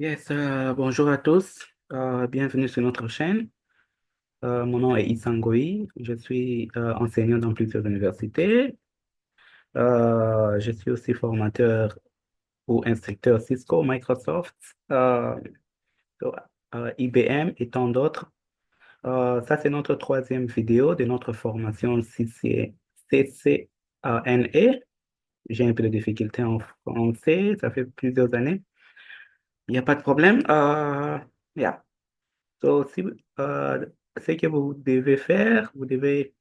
Yes, bonjour à tous. Bienvenue sur notre chaîne. Mon nom est Isangoï. Je suis enseignant dans plusieurs universités. Je suis aussi formateur ou instructeur Cisco, Microsoft, euh, sur, IBM et tant d'autres. Ça, c'est notre troisième vidéo de notre formation CCNA. J'ai un peu de difficulté en français. Ça fait plusieurs années. Il n'y a pas de problème. Yeah. So, euh, ce que vous devez faire, vous devez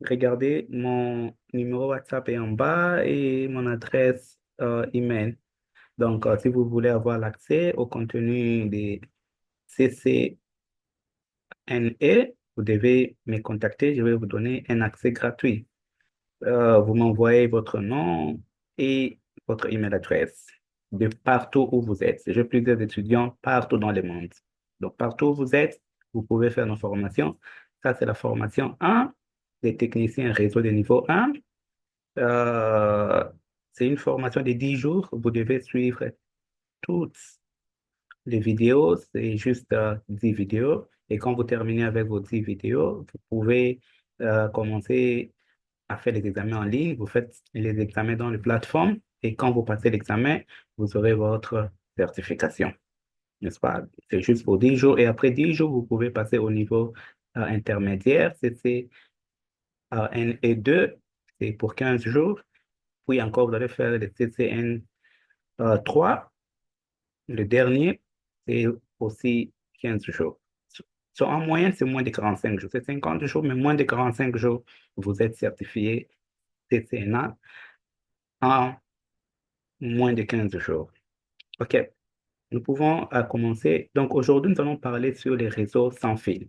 regarder mon numéro WhatsApp est en bas et mon adresse email. Donc, si vous voulez avoir l'accès au contenu des CCNE, vous devez me contacter. Je vais vous donner un accès gratuit. Vous m'envoyez votre nom et votre email adresse de partout où vous êtes. J'ai plusieurs étudiants partout dans le monde. Donc, partout où vous êtes, vous pouvez faire nos formations. Ça, c'est la formation 1 des techniciens réseau de niveau 1. Euh, c'est une formation de 10 jours. Vous devez suivre toutes les vidéos. C'est juste 10 vidéos. Et quand vous terminez avec vos 10 vidéos, vous pouvez commencer à faire les examens en ligne. Vous faites les examens dans les plateformes et quand vous passez l'examen, vous aurez votre certification, n'est-ce pas? C'est juste pour 10 jours et après 10 jours, vous pouvez passer au niveau intermédiaire. C'est CCNE2, c'est pour 15 jours. Puis encore, vous allez faire le CCN 3. Le dernier, c'est aussi 15 jours. En moyenne, c'est moins de 45 jours. C'est 50 jours, mais moins de 45 jours, vous êtes certifié CCNA en moins de 15 jours. OK, nous pouvons commencer. Donc aujourd'hui, nous allons parler sur les réseaux sans fil.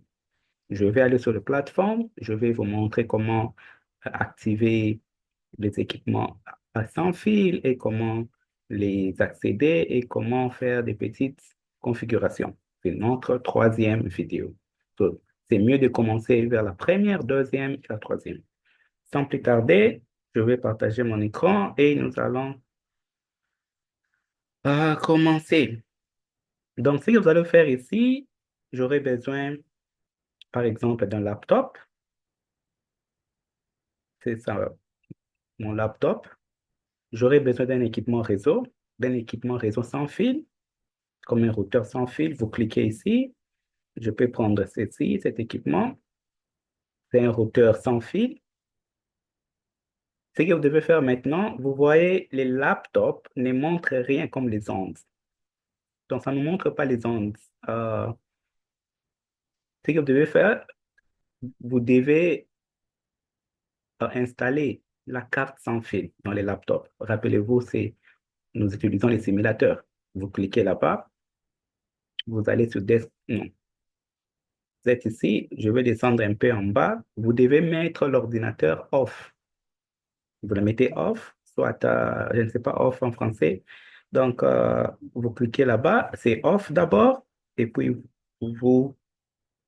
Je vais aller sur la plateforme, je vais vous montrer comment activer les équipements à sans fil et comment les accéder et comment faire des petites configurations. C'est notre troisième vidéo. So, c'est mieux de commencer vers la première, deuxième et la troisième. Sans plus tarder, je vais partager mon écran et nous allons commencer. Donc, ce que vous allez faire ici, j'aurai besoin, par exemple, d'un laptop. C'est ça, mon laptop. J'aurai besoin d'un équipement réseau sans fil, comme un routeur sans fil. Vous cliquez ici. Je peux prendre ceci, cet équipement. C'est un routeur sans fil. Ce que vous devez faire maintenant, vous voyez, les laptops ne montrent rien comme les ondes. Donc, ça ne montre pas les ondes. Ce que vous devez faire, vous devez installer la carte sans fil dans les laptops. Rappelez-vous, nous utilisons les simulateurs. Vous cliquez là-bas, vous allez sur non. Vous êtes ici, je vais descendre un peu en bas. Vous devez mettre l'ordinateur off. Vous le mettez off, soit, je ne sais pas, off en français. Donc, vous cliquez là-bas, c'est off d'abord, et puis vous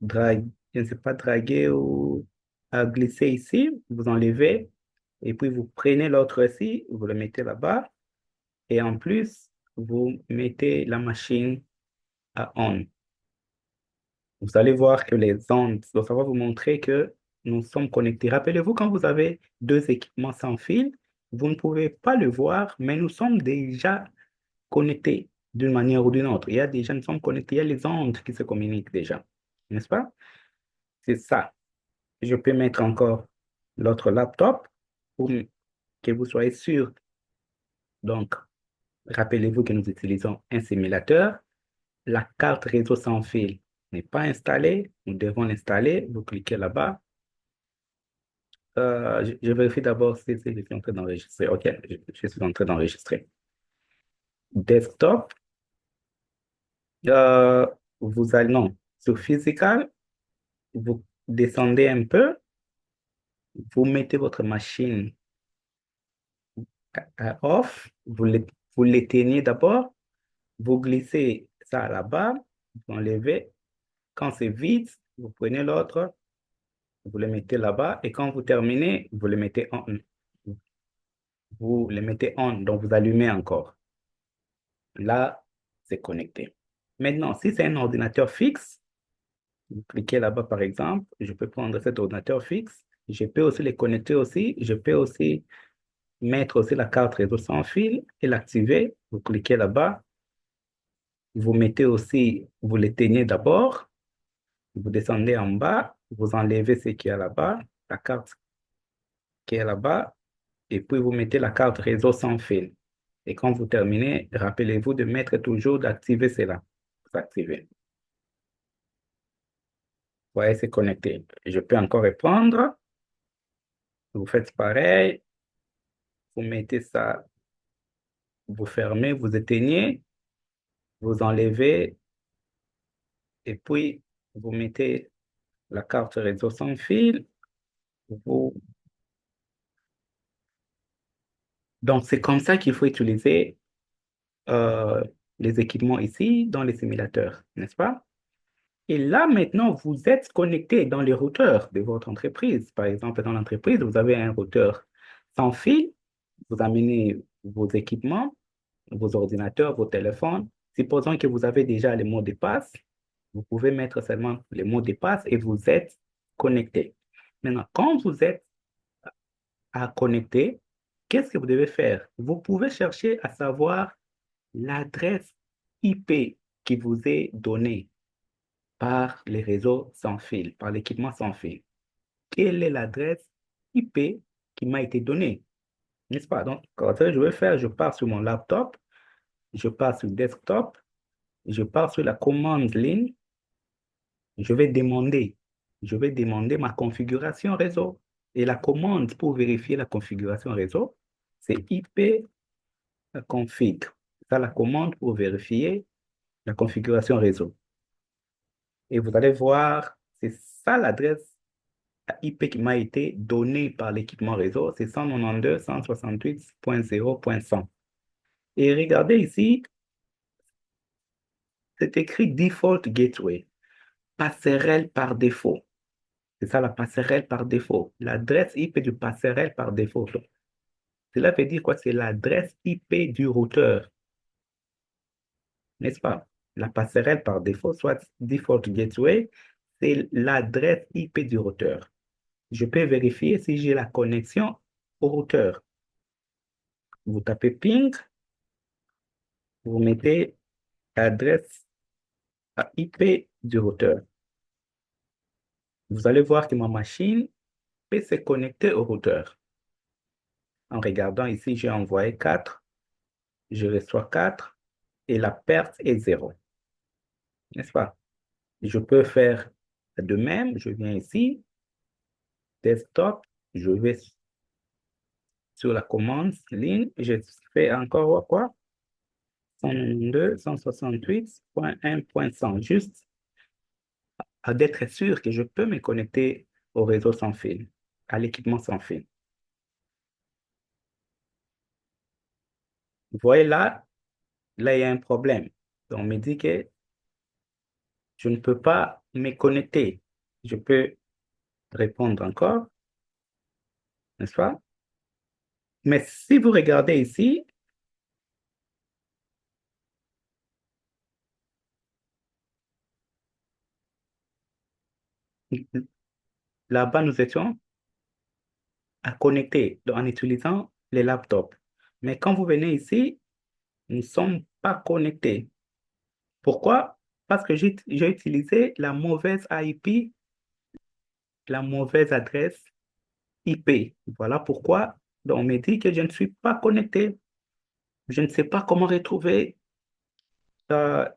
draguez, je ne sais pas, draguer ou glisser ici, vous enlevez, et puis vous prenez l'autre ici, vous le mettez là-bas. Et en plus, vous mettez la machine à on. Vous allez voir que les ondes, donc ça va vous montrer que nous sommes connectés. Rappelez-vous, quand vous avez deux équipements sans fil, vous ne pouvez pas le voir, mais nous sommes déjà connectés d'une manière ou d'une autre. Il y a déjà, nous sommes connectés, il y a les ondes qui se communiquent déjà, n'est-ce pas? C'est ça. Je peux mettre encore l'autre laptop pour que vous soyez sûr. Donc, rappelez-vous que nous utilisons un simulateur. La carte réseau sans fil n'est pas installée. Nous devons l'installer. Vous cliquez là-bas. Je vérifie d'abord si je suis en train d'enregistrer. OK, je suis en train d'enregistrer. Desktop, euh, vous allez, non, sur Physical, vous descendez un peu, vous mettez votre machine à off, vous l'éteignez d'abord, vous glissez ça là-bas, vous enlevez. Quand c'est vide, vous prenez l'autre, vous le mettez là-bas et quand vous terminez, vous le mettez en, vous le mettez on, donc vous allumez encore. Là, c'est connecté. Maintenant, si c'est un ordinateur fixe, vous cliquez là-bas par exemple, je peux prendre cet ordinateur fixe, je peux aussi les connecter aussi, je peux aussi mettre aussi la carte réseau sans fil et l'activer. Vous cliquez là-bas, vous mettez aussi, vous l'éteignez d'abord, vous descendez en bas, vous enlevez ce qu'il y a là-bas, la carte qui est là-bas, et puis vous mettez la carte réseau sans fil. Et quand vous terminez, rappelez-vous de mettre toujours d'activer cela. Vous activez. Vous voyez, c'est connecté. Je peux encore répondre. Vous faites pareil. Vous mettez ça, vous fermez, vous éteignez, vous enlevez, et puis vous mettez la carte réseau sans fil. Vous... Donc, c'est comme ça qu'il faut utiliser euh, les équipements ici dans les simulateurs, n'est-ce pas? Et là, maintenant, vous êtes connecté dans les routeurs de votre entreprise. Par exemple, dans l'entreprise, vous avez un routeur sans fil. Vous amenez vos équipements, vos ordinateurs, vos téléphones. Supposons que vous avez déjà les mots de passe. Vous pouvez mettre seulement les mots de passe et vous êtes connecté. Maintenant, quand vous êtes à connecter, qu'est-ce que vous devez faire? Vous pouvez chercher à savoir l'adresse IP qui vous est donnée par les réseaux sans fil, par l'équipement sans fil. Quelle est l'adresse IP qui m'a été donnée? N'est-ce pas? Donc, quand je vais faire, je pars sur mon laptop, je pars sur desktop, je pars sur la commande ligne, je vais demander, je vais demander ma configuration réseau. Et la commande pour vérifier la configuration réseau, c'est IP config. C'est ça la commande pour vérifier la configuration réseau. Et vous allez voir, c'est ça l'adresse IP qui m'a été donnée par l'équipement réseau, c'est 192.168.0.100. Et regardez ici, c'est écrit Default Gateway, passerelle par défaut. C'est ça la passerelle par défaut. L'adresse IP du passerelle par défaut. Cela veut dire quoi? C'est l'adresse IP du routeur, n'est-ce pas? La passerelle par défaut, soit Default Gateway, c'est l'adresse IP du routeur. Je peux vérifier si j'ai la connexion au routeur. Vous tapez ping, vous mettez l'adresse IP du routeur. Vous allez voir que ma machine peut se connecter au routeur. En regardant ici, j'ai envoyé 4, je reçois 4 et la perte est 0, n'est-ce pas? Je peux faire de même, je viens ici, desktop, je vais sur la commande ligne, je fais encore quoi? 192.168.1.100, juste d'être sûr que je peux me connecter au réseau sans fil, à l'équipement sans fil. Vous voyez là, il y a un problème. Donc, on me dit que je ne peux pas me connecter. Je peux répondre encore, n'est-ce pas? Mais si vous regardez ici, là-bas, nous étions à connecter en utilisant les laptops. Mais quand vous venez ici, nous ne sommes pas connectés. Pourquoi? Parce que j'ai utilisé la mauvaise IP, la mauvaise adresse IP. Voilà pourquoi donc, on me dit que je ne suis pas connecté. Je ne sais pas comment retrouver euh,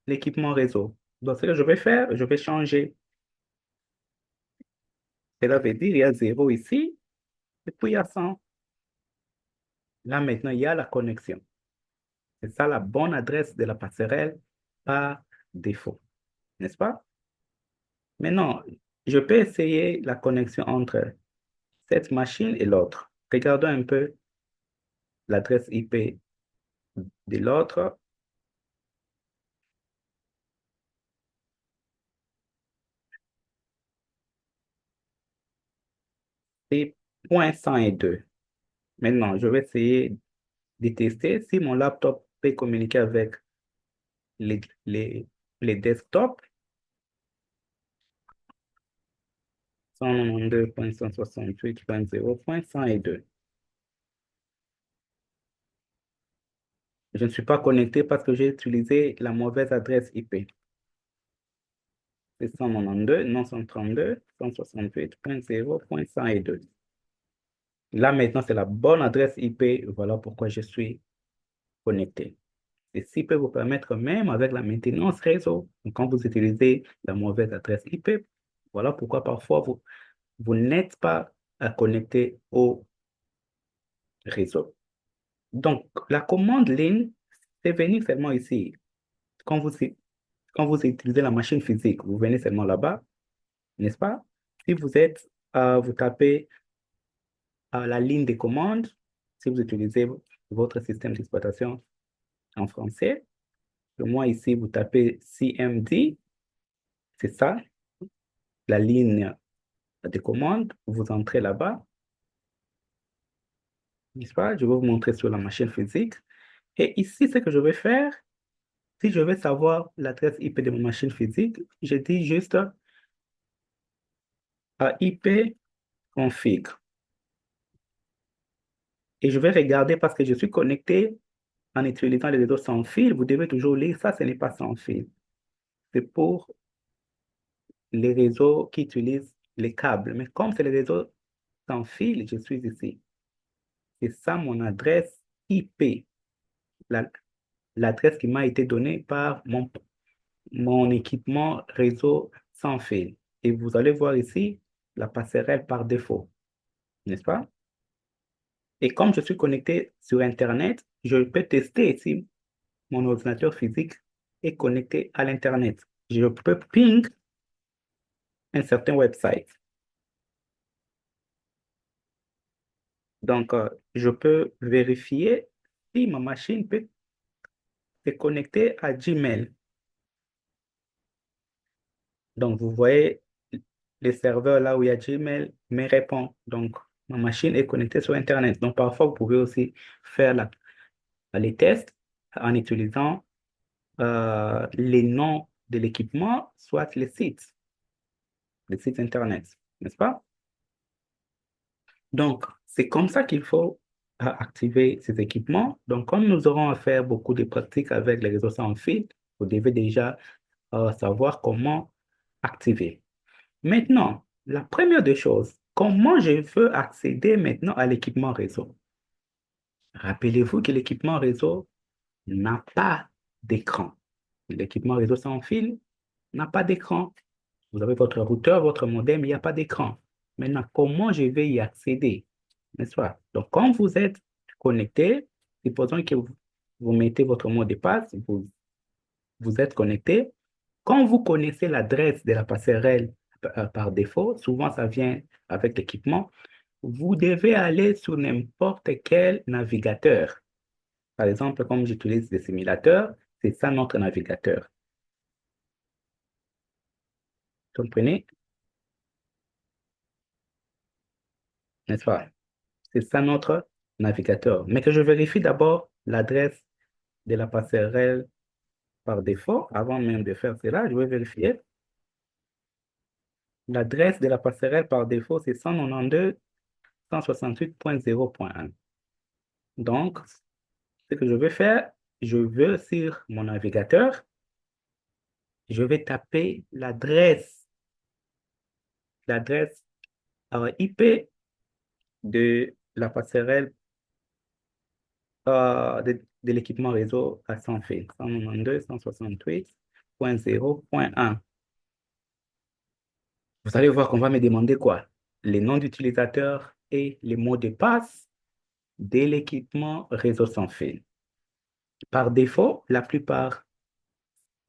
l'équipement réseau. Donc, ce que je vais faire, je vais changer. Cela veut dire il y a 0 ici et puis il y a 100. Là, maintenant, il y a la connexion. C'est ça la bonne adresse de la passerelle par défaut, n'est-ce pas? Maintenant, je peux essayer la connexion entre cette machine et l'autre. Regardons un peu l'adresse IP de l'autre. C'est 0.102. Maintenant, je vais essayer de tester si mon laptop peut communiquer avec les, les, les desktops 192.168.0.102. Je ne suis pas connecté parce que j'ai utilisé la mauvaise adresse IP. C'est 192, non 132, 168.0.102. Là, maintenant, c'est la bonne adresse IP. Voilà pourquoi je suis connecté. Ceci peut vous permettre même avec la maintenance réseau, quand vous utilisez la mauvaise adresse IP, voilà pourquoi parfois vous n'êtes pas connecté au réseau. Donc, la commande ligne, c'est venir seulement ici. Quand vous, quand vous utilisez la machine physique, vous venez seulement là-bas, n'est-ce pas? Si vous êtes, vous tapez la ligne de commande, si vous utilisez votre système d'exploitation en français, moi ici, vous tapez CMD, c'est ça, la ligne de commande, vous entrez là-bas, n'est-ce pas? Je vais vous montrer sur la machine physique. Et ici, ce que je vais faire, si je veux savoir l'adresse IP de ma machine physique, je dis juste à IP config. Et je vais regarder parce que je suis connecté en utilisant les réseaux sans fil. Vous devez toujours lire ça, ce n'est pas sans fil. C'est pour les réseaux qui utilisent les câbles. Mais comme c'est les réseaux sans fil, je suis ici. C'est ça mon adresse IP, la- l'adresse qui m'a été donnée par mon équipement réseau sans fil. Et vous allez voir ici la passerelle par défaut, n'est-ce pas? Et comme je suis connecté sur Internet, je peux tester si mon ordinateur physique est connecté à l'Internet. Je peux ping un certain website. Donc, je peux vérifier si ma machine peut se connecter à Gmail. Donc, vous voyez les serveurs là où il y a Gmail me répond. Donc, ma machine est connectée sur Internet. Donc, parfois, vous pouvez aussi faire les tests en utilisant les noms de l'équipement, soit les sites Internet, n'est-ce pas? Donc, c'est comme ça qu'il faut activer ces équipements. Donc, comme nous aurons à faire beaucoup de pratiques avec les réseaux sans fil, vous devez déjà savoir comment activer. Maintenant, la première des choses, comment je veux accéder maintenant à l'équipement réseau? Rappelez-vous que l'équipement réseau n'a pas d'écran. L'équipement réseau sans fil n'a pas d'écran. Vous avez votre routeur, votre modem, il n'y a pas d'écran. Maintenant, comment je vais y accéder? N'est-ce pas? Donc, quand vous êtes connecté, supposons que vous mettez votre mot de passe, vous êtes connecté. Quand vous connaissez l'adresse de la passerelle par défaut, souvent ça vient avec l'équipement, vous devez aller sur n'importe quel navigateur. Par exemple, comme j'utilise des simulateurs, c'est ça notre navigateur. Comprenez? N'est-ce pas? C'est ça notre navigateur. Mais que je vérifie d'abord l'adresse de la passerelle par défaut. Avant même de faire cela, je vais vérifier. L'adresse de la passerelle par défaut, c'est 192.168.0.1. Donc, ce que je vais faire, je vais sur mon navigateur, je vais taper l'adresse IP de la passerelle de l'équipement réseau à sans fil, 192.168.0.1. Vous allez voir qu'on va me demander quoi? Les noms d'utilisateurs et les mots de passe de l'équipement réseau sans fil. Par défaut, la plupart,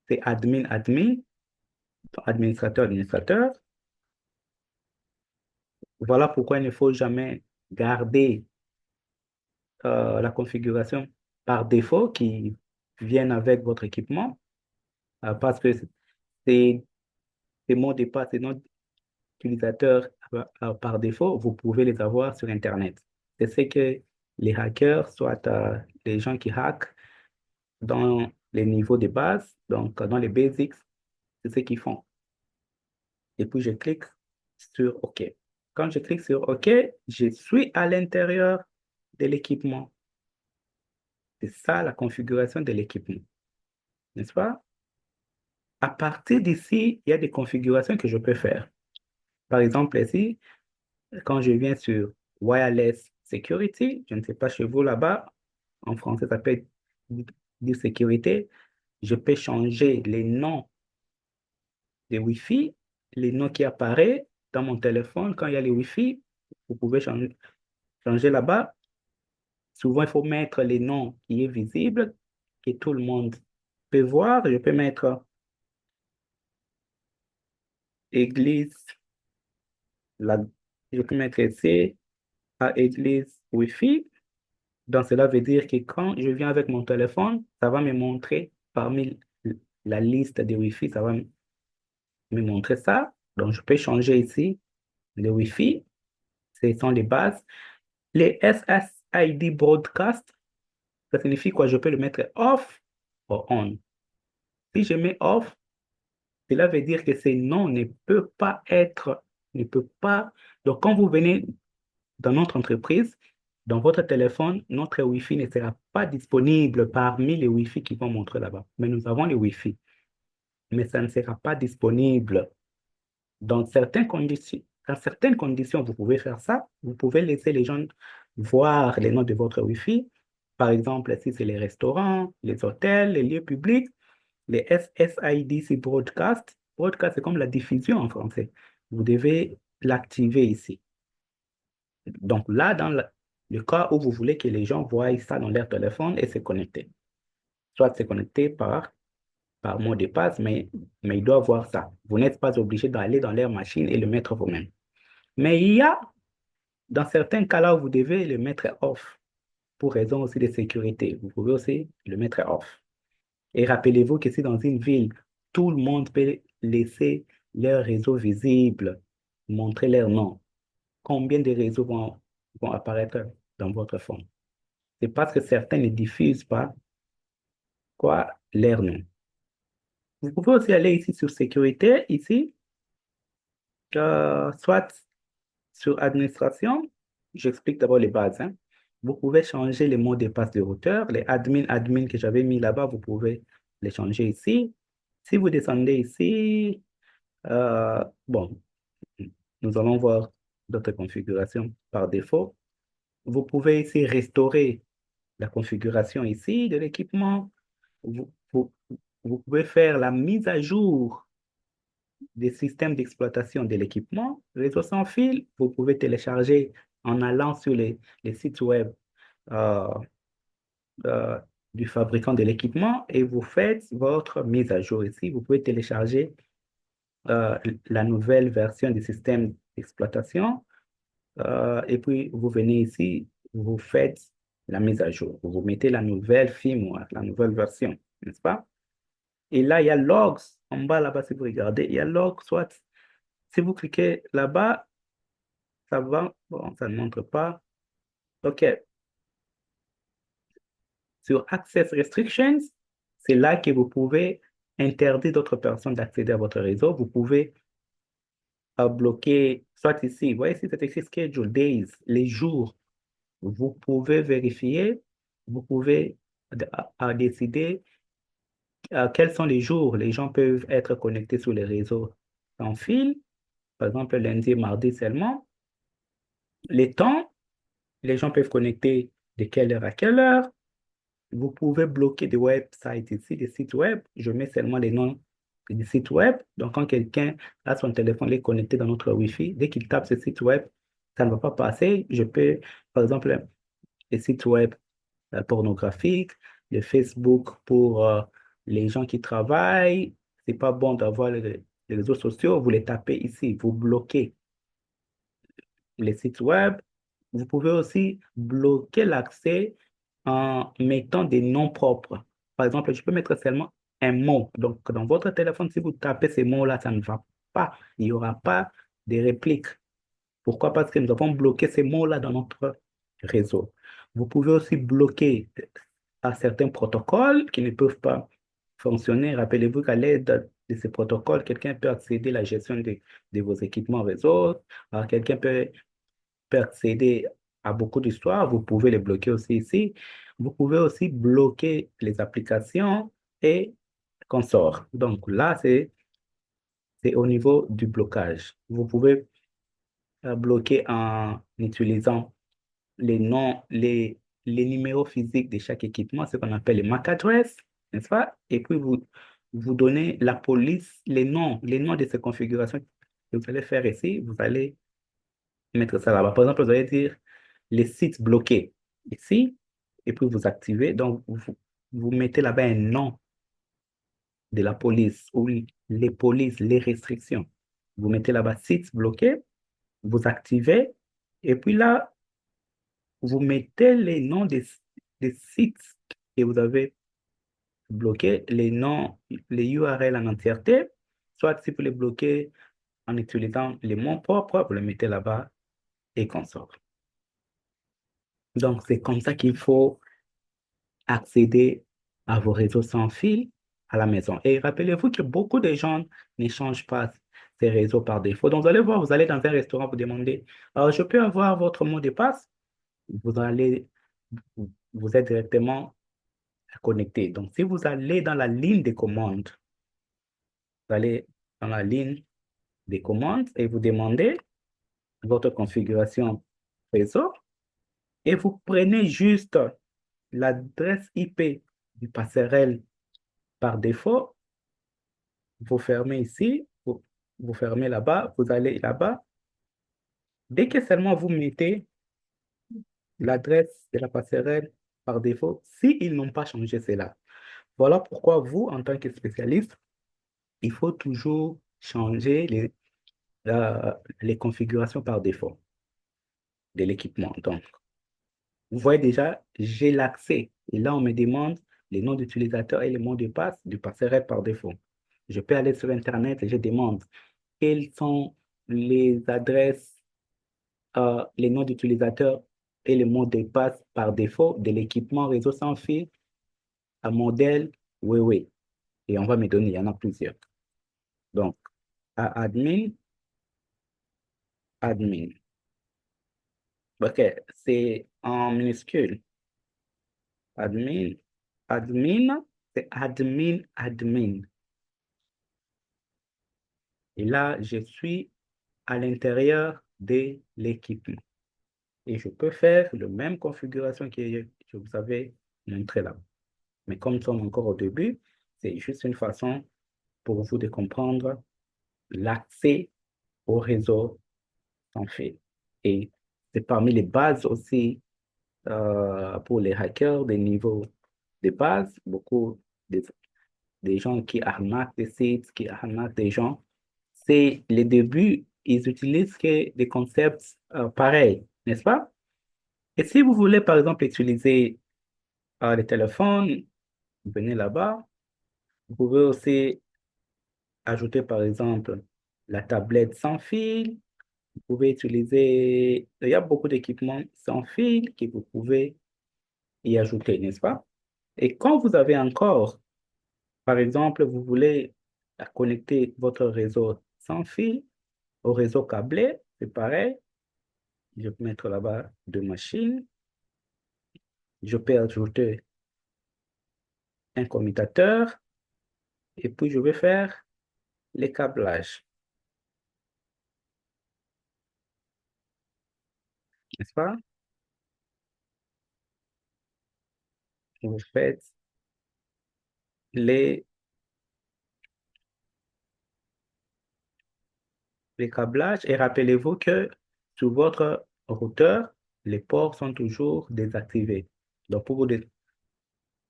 c'est admin, admin, administrateur, administrateur. Voilà pourquoi il ne faut jamais garder la configuration par défaut qui vient avec votre équipement parce que ces, ces mots de passe, ces noms d'utilisateurs par défaut, vous pouvez les avoir sur Internet. C'est ce que les hackers, soit les gens qui hackent dans les niveaux de base. Donc, dans les basics, c'est ce qu'ils font. Et puis, je clique sur OK. Quand je clique sur OK, je suis à l'intérieur de l'équipement. C'est ça la configuration de l'équipement, n'est-ce pas? À partir d'ici, il y a des configurations que je peux faire. Par exemple, ici, quand je viens sur Wireless Security, je ne sais pas chez vous là-bas, en français, ça peut être dire sécurité, je peux changer les noms des Wi-Fi, les noms qui apparaissent dans mon téléphone quand il y a les Wi-Fi, vous pouvez changer là-bas. Souvent, il faut mettre les noms qui est visible, que tout le monde peut voir. Je peux mettre église, la, je peux mettre ici à église Wi-Fi. Donc, cela veut dire que quand je viens avec mon téléphone, ça va me montrer parmi la liste des Wi-Fi, ça va me montrer ça. Donc, je peux changer ici les Wi-Fi. Ce sont les bases. Les SSID broadcast, ça signifie quoi? Je peux le mettre off ou on. Si je mets off, cela veut dire que ce nom ne peut pas être, ne peut pas. Donc, quand vous venez dans notre entreprise, dans votre téléphone, notre Wi-Fi ne sera pas disponible parmi les Wi-Fi qui vont montrer là-bas. Mais nous avons les Wi-Fi, mais ça ne sera pas disponible. Dans certaines conditions, vous pouvez faire ça. Vous pouvez laisser les gens voir les noms de votre Wi-Fi. Par exemple, si c'est les restaurants, les hôtels, les lieux publics, les SSID, c'est broadcast. Broadcast, c'est comme la diffusion en français. Vous devez l'activer ici. Donc là, dans le cas où vous voulez que les gens voient ça dans leur téléphone et se connecter. Soit se connecter par mot de passe, mais ils doivent voir ça. Vous n'êtes pas obligé d'aller dans leur machine et le mettre vous-même. Mais il y a, dans certains cas là, où vous devez le mettre off pour raison aussi de sécurité. Vous pouvez aussi le mettre off. Et rappelez-vous que si dans une ville, tout le monde peut laisser leur réseau visible, montrer leur nom, combien de réseaux vont apparaître dans votre phone? C'est parce que certains ne diffusent pas quoi, leur nom. Vous pouvez aussi aller ici sur sécurité, ici, soit sur administration. J'explique d'abord les bases, hein. Vous pouvez changer les mots de passe de routeur. Les admin que j'avais mis là-bas, vous pouvez les changer ici. Si vous descendez ici, bon, nous allons voir d'autres configurations par défaut. Vous pouvez ici restaurer la configuration ici de l'équipement. Vous pouvez faire la mise à jour des systèmes d'exploitation de l'équipement. Réseau sans fil, vous pouvez télécharger en allant sur les sites web euh, euh, du fabricant de l'équipement et vous faites votre mise à jour ici. Vous pouvez télécharger euh, la nouvelle version du système d'exploitation et puis vous venez ici, vous faites la mise à jour. Vous mettez la nouvelle firmware, la nouvelle version, n'est-ce pas? Et là, il y a logs en bas là-bas, si vous regardez, il y a logs, soit si vous cliquez là-bas, ça va, bon, ça ne montre pas. OK, sur Access Restrictions, c'est là que vous pouvez interdire d'autres personnes d'accéder à votre réseau. Vous pouvez bloquer, soit ici, vous voyez ici, c'est écrit Schedule Days, les jours. Vous pouvez vérifier, vous pouvez décider quels sont les jours les gens peuvent être connectés sur les réseaux sans fil, par exemple lundi et mardi seulement. Les temps, les gens peuvent connecter de quelle heure à quelle heure. Vous pouvez bloquer des websites ici, des sites web. Je mets seulement les noms des sites web. Donc, quand quelqu'un a son téléphone, il est connecté dans notre Wi-Fi, dès qu'il tape ce site web, ça ne va pas passer. Je peux, par exemple, les sites web pornographiques, le Facebook pour les gens qui travaillent. C'est pas bon d'avoir les réseaux sociaux. Vous les tapez ici, vous bloquez les sites web. Vous pouvez aussi bloquer l'accès en mettant des noms propres. Par exemple, je peux mettre seulement un mot. Donc, dans votre téléphone, si vous tapez ces mots-là, ça ne va pas. Il n'y aura pas de réplique. Pourquoi? Parce que nous avons bloqué ces mots-là dans notre réseau. Vous pouvez aussi bloquer à certains protocoles qui ne peuvent pas. fonctionner. Rappelez-vous qu'à l'aide de ces protocoles, quelqu'un peut accéder à la gestion de vos équipements réseau. Alors, quelqu'un peut accéder à beaucoup d'histoires. Vous pouvez les bloquer aussi ici. Vous pouvez aussi bloquer les applications et consorts. Donc là, c'est au niveau du blocage. Vous pouvez bloquer en utilisant les noms, les numéros physiques de chaque équipement, ce qu'on appelle les MAC address, n'est-ce pas? Et puis vous donnez la police, les noms de ces configurations que vous allez faire ici, vous allez mettre ça là-bas. Par exemple, vous allez dire les sites bloqués ici, et puis vous activez. Donc, vous mettez là-bas un nom de la police ou les polices, les restrictions. Vous mettez là-bas sites bloqués, vous activez, et puis là, vous mettez les noms des sites que vous avez bloqués, les noms, les URL en entièreté, soit si vous les bloquez en utilisant les mots propres, vous les mettez là-bas et consort. Donc, c'est comme ça qu'il faut accéder à vos réseaux sans fil à la maison. Et rappelez-vous que beaucoup de gens n'échangent pas ces réseaux par défaut. Donc, vous allez voir, vous allez dans un restaurant, vous demandez, alors, je peux avoir votre mot de passe? Vous allez, vous êtes directement connecté. Donc, si vous allez dans la ligne des commandes, vous allez dans la ligne des commandes et vous demandez votre configuration réseau et vous prenez juste l'adresse IP du passerelle par défaut. Vous fermez ici, vous fermez là-bas, vous allez là-bas. Dès que seulement vous mettez l'adresse de la passerelle par défaut, s'ils n'ont pas changé cela. Voilà pourquoi vous, en tant que spécialiste, il faut toujours changer les configurations par défaut de l'équipement. Donc, vous voyez déjà, j'ai l'accès. Et là, on me demande les noms d'utilisateurs et les mots de passe du passerelle par défaut. Je peux aller sur Internet et je demande quelles sont les adresses, les noms d'utilisateurs et les mots de passe par défaut de l'équipement réseau sans fil à modèle Huawei. Et on va me donner, il y en a plusieurs. Donc, à admin. OK, c'est en minuscule. Admin, c'est admin. Et là, je suis à l'intérieur de l'équipement. Et je peux faire la même configuration que je vous avais montré là. Mais comme nous sommes encore au début, c'est juste une façon pour vous de comprendre l'accès au réseau sans fil. Et c'est parmi les bases aussi pour les hackers des niveaux de base, beaucoup des gens qui arnaquent des sites, qui arnaquent des gens. C'est les débuts, ils utilisent que des concepts pareils, n'est-ce pas? Et si vous voulez, par exemple, utiliser le téléphone, vous venez là-bas. Vous pouvez aussi ajouter, par exemple, la tablette sans fil. Vous pouvez utiliser, il y a beaucoup d'équipements sans fil que vous pouvez y ajouter, n'est-ce pas? Et quand vous avez encore, par exemple, vous voulez connecter votre réseau sans fil au réseau câblé, c'est pareil. Je peux mettre là-bas deux machines. Je peux ajouter un commutateur et puis je vais faire les câblages, n'est-ce pas? Vous faites les, les câblages et rappelez-vous que sur votre routeur, les ports sont toujours désactivés. Donc, pour vous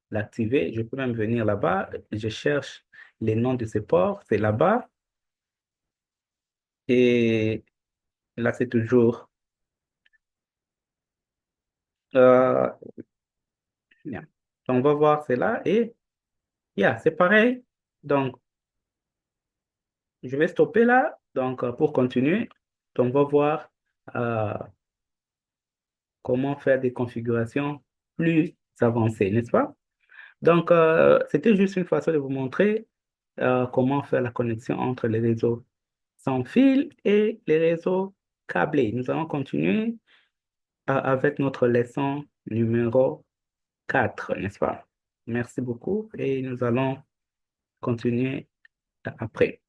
l'activer, je peux même venir là-bas, je cherche les noms de ces ports, c'est là-bas et là, c'est toujours euh, bien. Donc, on va voir cela et yeah, c'est pareil. Donc, je vais stopper là. Donc, pour continuer, on va voir euh, comment faire des configurations plus avancées, n'est-ce pas? Donc, c'était juste une façon de vous montrer comment faire la connexion entre les réseaux sans fil et les réseaux câblés. Nous allons continuer avec notre leçon numéro 4, n'est-ce pas? Merci beaucoup et nous allons continuer après.